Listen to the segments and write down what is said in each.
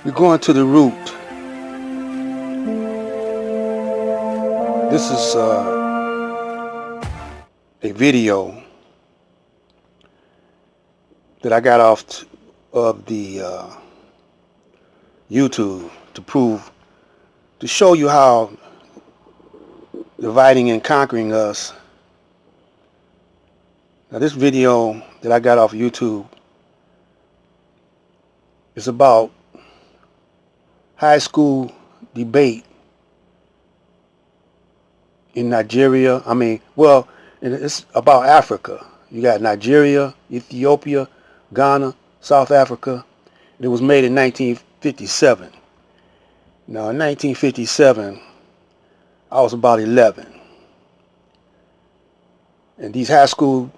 We're going to the root. This is a video that I got off of the YouTube to show you how dividing and conquering us. Now this video that I got off YouTube is about high school debate in Nigeria. It's about Africa. You got Nigeria, Ethiopia, Ghana, South Africa. It was made in 1957. Now in 1957, I was about 11. And these high school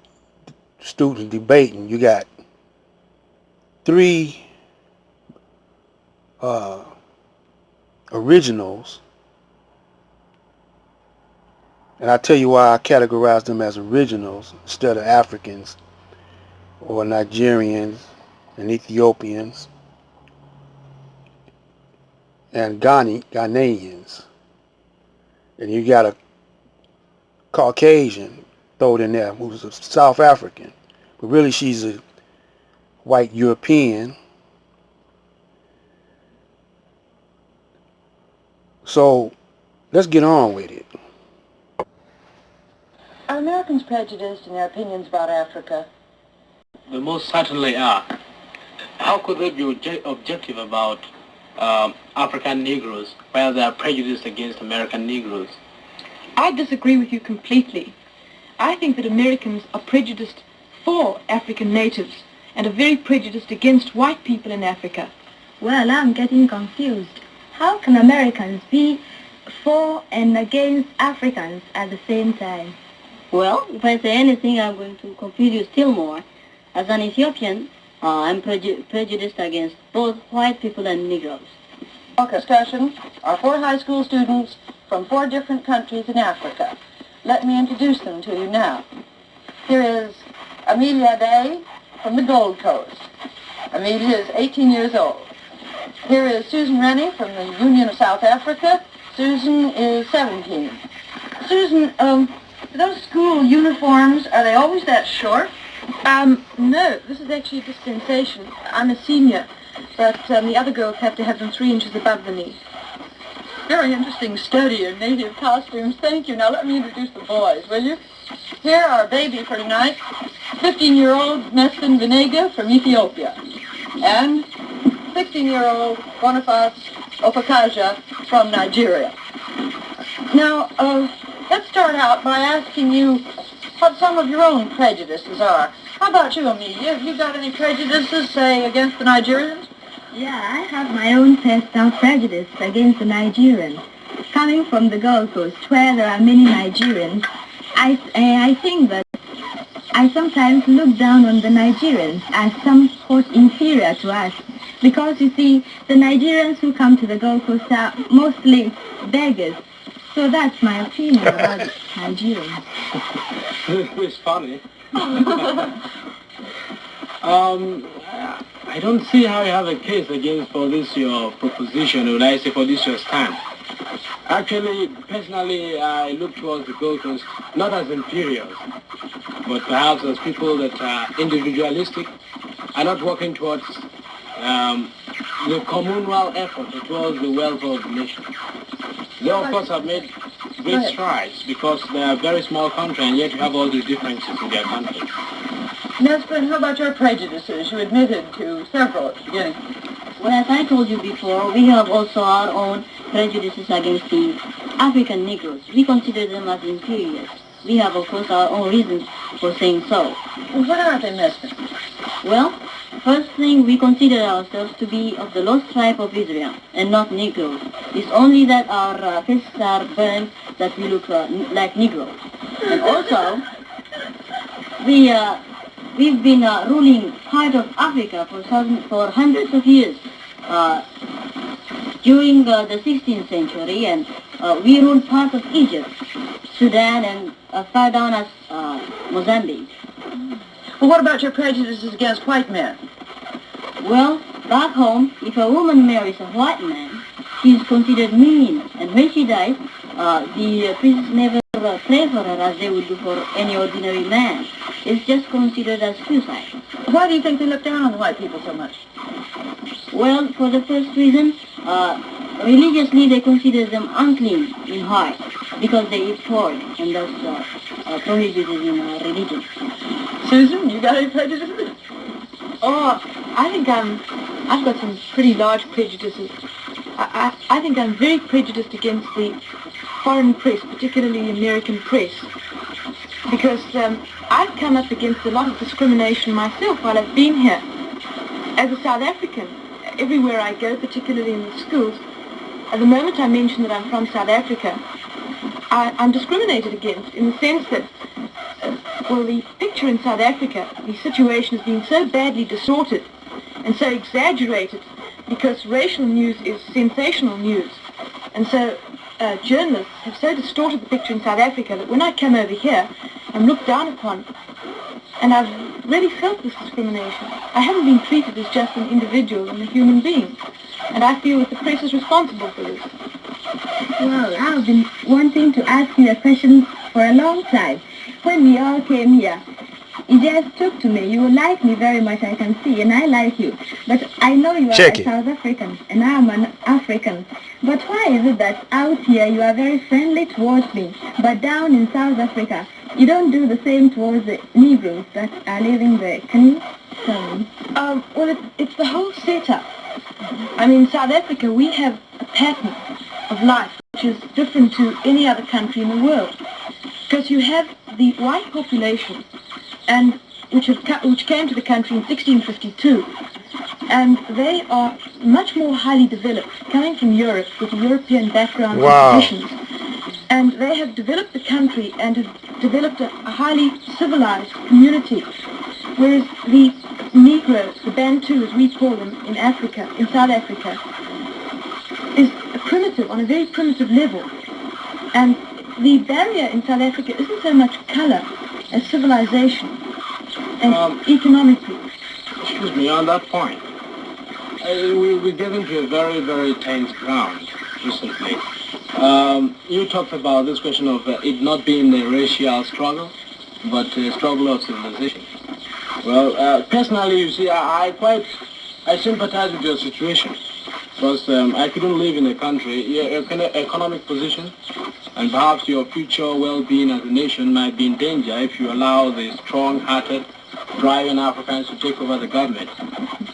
students debating, you got three originals, and I tell you why I categorize them as originals instead of Africans or Nigerians and Ethiopians and Ghanaians. And you got a Caucasian thrown in there who's a South African, but really she's a white European. So let's get on with it. Are Americans prejudiced in their opinions about Africa? They most certainly are. How could they be objective about African Negroes while they are prejudiced against American Negroes? I disagree with you completely. I think that Americans are prejudiced for African natives and are very prejudiced against white people in Africa. Well, I'm getting confused. How can Americans be for and against Africans at the same time? Well, if I say anything, I'm going to confuse you still more. As an Ethiopian, I'm prejudiced against both white people and Negroes. Our discussion are 4 high school students from 4 different countries in Africa. Let me introduce them to you now. Here is Amelia Day from the Gold Coast. Amelia is 18 years old. Here is Susan Rennie from the Union of South Africa. Susan is 17. Susan, those school uniforms, are they always that short? No, this is actually a dispensation. I'm a senior, but the other girls have to have them 3 inches above the knee. Very interesting study in native costumes. Thank you. Now let me introduce the boys, will you? Here are our baby for tonight, 15-year-old Meskin Venega from Ethiopia, and 16-year-old Boniface Opakaja from Nigeria. Now, let's start out by asking you what some of your own prejudices are. How about you, Amelia? Have you got any prejudices, say, against the Nigerians? Yeah, I have my own personal prejudice against the Nigerians. Coming from the Gold Coast, where there are many Nigerians, I think that I sometimes look down on the Nigerians as somewhat inferior to us. Because, you see, the Nigerians who come to the Gold Coast are mostly beggars. So that's my opinion about Nigerians. It's funny. I don't see how you have a case against for this your proposition, or I say for this your stand. Actually, personally, I look towards the Gold Coast not as inferiors, but perhaps as people that are individualistic, are not working towards the communal effort towards the welfare of the nation. They, of course, have made great strides because they are a very small country and yet you have all these differences in their country. Nesbin, how about your prejudices? You admitted to several at the beginning. Well, as I told you before, we have also our own prejudices against the African Negroes. We consider them as inferiors. We have, of course, our own reasons for saying so. Well, what are they, Nesbin? Well, first thing, we consider ourselves to be of the lost tribe of Israel and not Negroes. It's only that our faces are burned that we look like Negroes. And also, we've been ruling part of Africa for hundreds of years during the 16th century, and we ruled part of Egypt, Sudan, and far down as Mozambique. Well, what about your prejudices against white men? Well, Back home, if a woman marries a white man, she is considered mean, and when she dies, the priests never pray for her as they would do for any ordinary man. It's just considered as suicide. Why do you think they look down on the white people so much? Well, for the first reason, religiously they consider them unclean in heart because they eat pork, and that's prohibited in religion. Susan, you got any prejudices? Oh, I think I've got some pretty large prejudices. I think I'm very prejudiced against the foreign press, particularly the American press, because I've come up against a lot of discrimination myself while I've been here. As a South African, everywhere I go, particularly in the schools, at the moment I mention that I'm from South Africa, I'm discriminated against in the sense that, well, the picture in South Africa, the situation has been so badly distorted and so exaggerated because racial news is sensational news. And so journalists have so distorted the picture in South Africa that when I come over here, I'm looked down upon. And I've really felt this discrimination. I haven't been treated as just an individual and a human being. And I feel that the press is responsible for this. Well, I've been wanting to ask you a question for a long time. When we all came here, you just took to me. You like me very much, I can see, and I like you. But I know you are a South African, and I'm an African. But why is it that out here you are very friendly towards me, but down in South Africa, you don't do the same towards the Negroes that are living there? Can you tell me? Well, it's the whole setup. I mean, South Africa, we have a pattern of life which is different to any other country in the world. Because you have the white population, and which came to the country in 1652, and they are much more highly developed, coming from Europe with a European background and traditions. And they have developed the country and have developed a highly civilized community, whereas the Negroes, the Bantu as we call them in Africa, in South Africa, is primitive, on a very primitive level. And the barrier in South Africa isn't so much color as civilization and economically. Excuse me, on that point, we get into a very, very tense ground recently. You talked about this question of it not being a racial struggle, but a struggle of civilization. Well, personally, you see, I sympathize with your situation, because I couldn't live in a country, your economic position, and perhaps your future well-being as a nation might be in danger if you allow the strong-hearted, driving Africans to take over the government.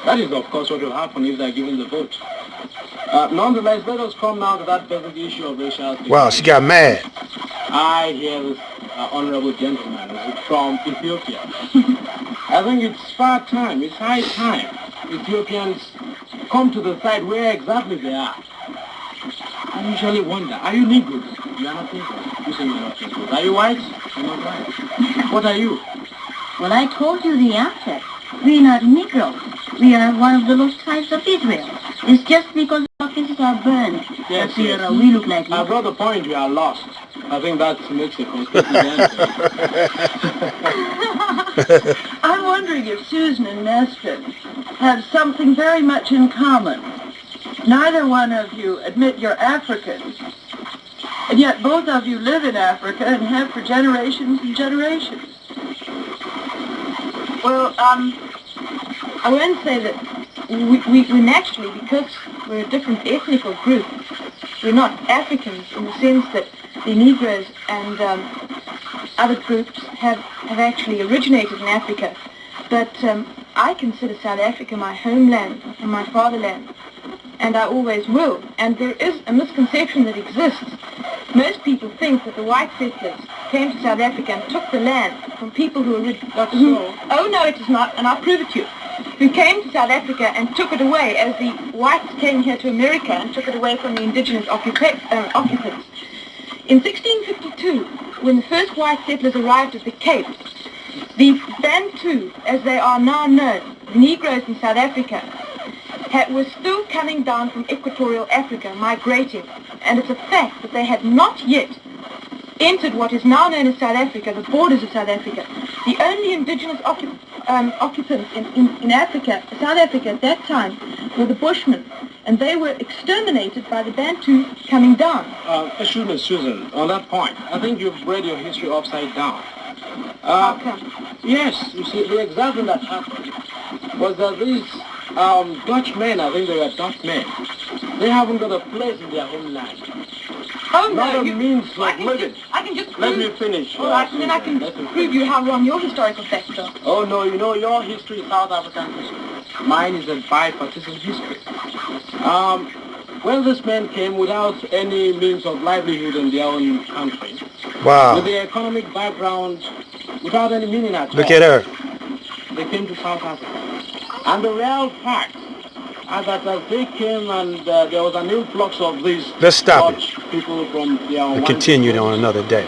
That is, of course, what will happen if they're given the vote. Nonetheless, let us come now to that basic issue of racial segregation. Wow, she got mad. I hear this honorable gentleman from Ethiopia. I think it's high time Ethiopians come to the side where exactly they are. I usually wonder, are you Negroes? You are not Negroes. You say you are not Negroes. Are you white? You're not white. What are you? Well, I told you the answer. We are not Negroes. We are one of the lost tribes of Israel. It's just because our faces are burned that we look like I brought the point, we are lost. I think that makes a conclusive answer. I'm wondering if Susan and Nestor have something very much in common. Neither one of you admit you're Africans, and yet both of you live in Africa and have for generations and generations. Well, I won't say that we naturally, because we're a different ethnical group, we're not Africans in the sense that the Negroes and other groups have actually originated in Africa. But I consider South Africa my homeland and my fatherland, and I always will. And there is a misconception that exists. Most people think that the white settlers came to South Africa and took the land from people who oh no, it is not, and I'll prove it to you, who came to South Africa and took it away, as the whites came here to America and took it away from the indigenous occupants. In 1652, when the first white settlers arrived at the Cape, the Bantu, as they are now known, the Negroes in South Africa, were still coming down from equatorial Africa, migrating, and it's a fact that they had not yet entered what is now known as South Africa, the borders of South Africa. The only indigenous occupants in Africa, South Africa at that time, were the Bushmen, and they were exterminated by the Bantu coming down. Excuse me, Susan, on that point, I think you've read your history upside down. How come? Yes, you see, the exact thing that happened was that these Dutchmen, I think they were Dutchmen, they haven't got a place in their homeland. Oh, Not no, a means of living. I can just Let prove... me finish. All right, and then I can prove you how wrong your historical facts are. Oh, no, you know, your history is South African history. Mine is a bipartisan history. When this man came without any means of livelihood in their own country, Wow. with their economic background, without any meaning at all. Look at her. They came to South Africa. And the real fact is that as they came and there was an influx of these Let's stop it people from their and continue it on another day.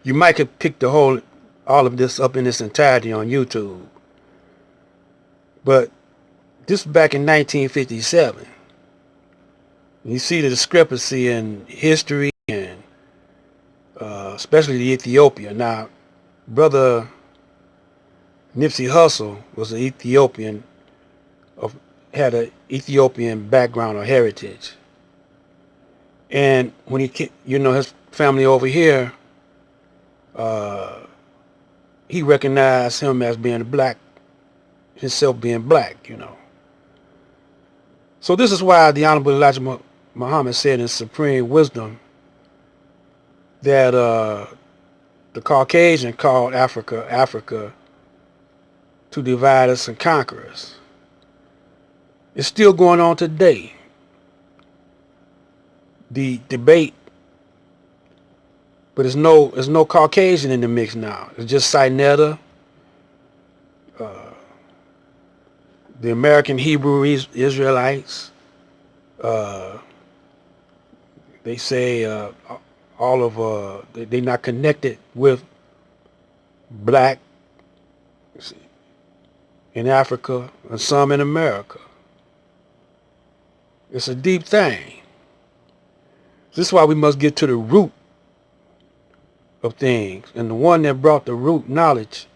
You might have picked all of this up in its entirety on YouTube. But this was back in 1957. You see the discrepancy in history and especially the Ethiopia. Now, Brother Nipsey Hussle was an Ethiopian, had an Ethiopian background or heritage. And when his family over here, he recognized him as being black, himself being black, So this is why the Honorable Elijah Muhammad said in Supreme Wisdom that the Caucasian called Africa to divide us and conquer us. It's still going on today. The debate, but there's no Caucasian in the mix now. It's just Sinetta, the American Hebrew Israelites. They say they're not connected with black in Africa and some in America. It's a deep thing. This is why we must get to the root of things. And the one that brought the root knowledge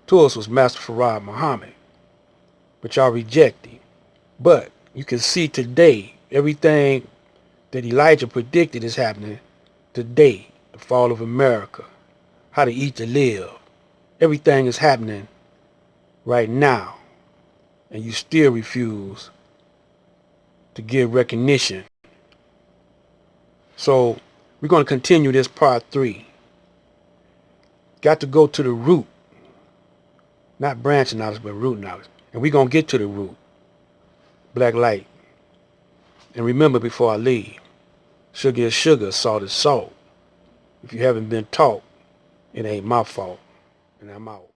to us was Master Farad Muhammad. But y'all reject him. But you can see today, everything that Elijah predicted is happening today. The fall of America. How to eat to live. Everything is happening right now. And you still refuse to give recognition. So we're going to continue this part 3. Got to go to the root. Not branch knowledge, but root knowledge. And we're going to get to the root. Black light. And remember before I leave, sugar is sugar, salt is salt. If you haven't been taught, it ain't my fault. And I'm out.